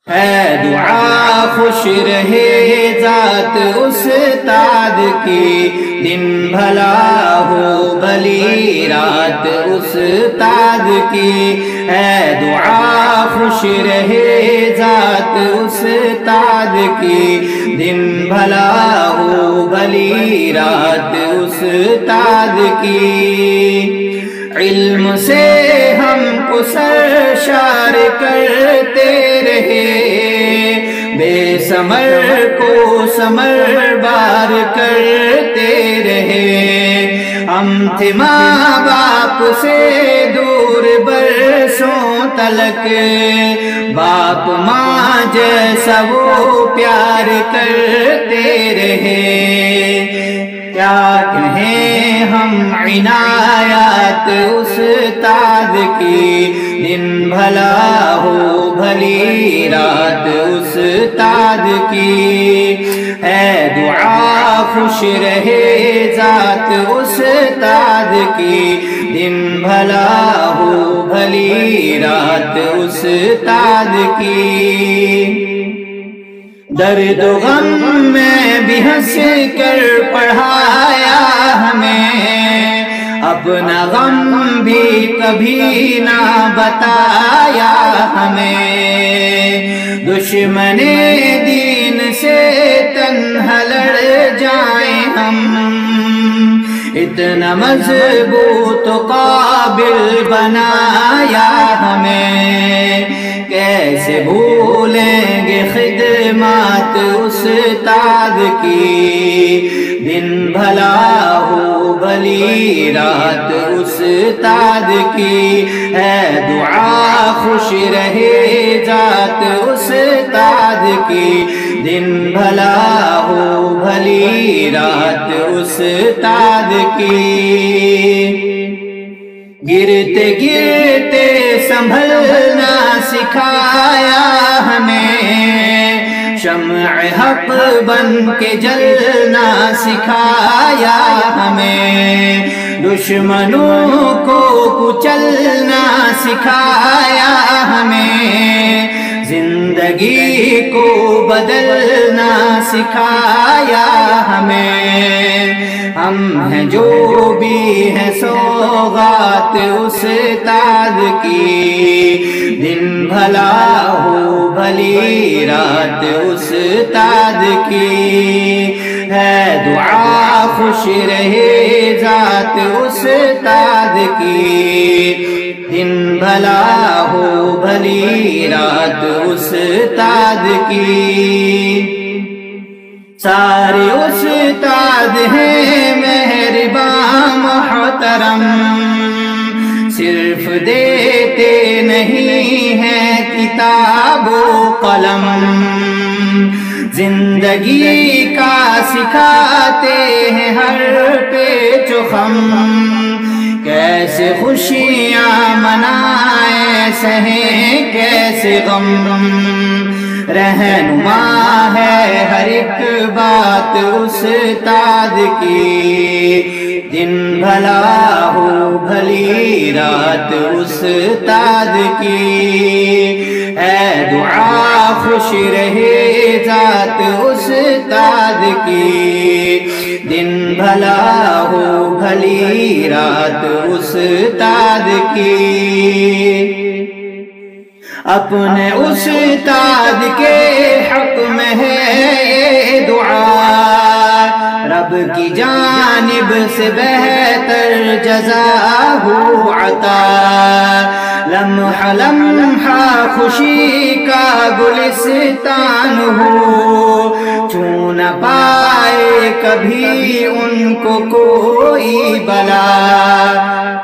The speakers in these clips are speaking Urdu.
ہے دعا خوش رہے ذات استاد کی، دن بھلا ہو بھلی رات استاد کی، ہے دعا خوش رہے ذات استاد کی، دن بھلا ہو بھلی رات استاد کی۔ علم سے ہم کو سرشار کرتے رہے، بے ثمر کو ثمر بار کرتے رہے، ہم تھے ماں باپ سے دور برسوں تلک، باپ ماں جیسا وہ پیار کرتے رہے، کیا کہیں ہم عنایات استاد کی، دن بھلا ہو بھلی رات استاد کی، ہے دعا خوش رہے ذات استاد کی، دن بھلا ہو بھلی رات استاد کی۔ درد و غم میں بھی ہنس کر پڑھایا ہمیں، اپنا غم بھی کبھی نہ بتایا ہمیں، دشمن دین سے تنہا لڑ جائیں ہم، اتنا مضبوط و قابل بنایا ہمیں، کیسے بھولیں گے خدمات استاد کی، دن بھلا ہو بھلی رات استاد کی، ہے دعا خوش رہے ذات استاد کی، دن بھلا ہو بھلی رات استاد کی۔ گرتے گرتے سنبھلنا سکھایا ہمیں، شمع حق بن کے جلنا سکھایا ہمیں، دشمنوں کو کچلنا سکھایا ہمیں، زندگی کو بدلنا سکھایا ہمیں، ہم ہیں جو بھی ہیں سوغات استاد کی، دن بھلا ہو بھلی رات استاد کی، ہے دعا خوش رہے ذات استاد کی، دن بھلا ہو بھلی رات استاد کی۔ سارے استاد ہیں مہربان محترم، صرف دیتے نہیں ہیں کتاب و قلم، زندگی کا سکھاتے ہیں ہر پیچ و خم، کیسے خوشیاں منائیں سہیں کیسے غم، رہنما ہے ہر ایک بات استاد کی، دن بھلا ہو بھلی رات استاد کی، ہے دعا خوش رہے ذات استاد کی، دن بھلا ہو بھلی رات استاد کی۔ اپنے استاد کے حق میں ہے یہ دعا، رب کی جانب سے بہتر جزا ہو عطا، لمحہ لمحہ خوشی کا گلستان ہو، چھو نہ پائے کبھی ان کو کوئی بلا،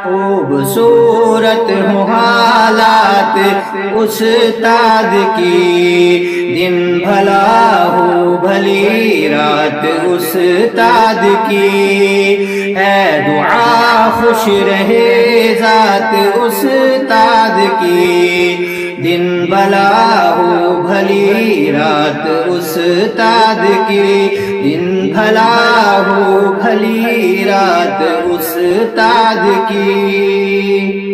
خوبصورت ہو حالات استاد کی، دن بھلا ہو بھلی رات استاد کی، ہے دعا خوش رہے ذات استاد کی، دن بھلا ہو بھلی رات استاد کی، دن بھلا ہو بھلی رات استاد کی۔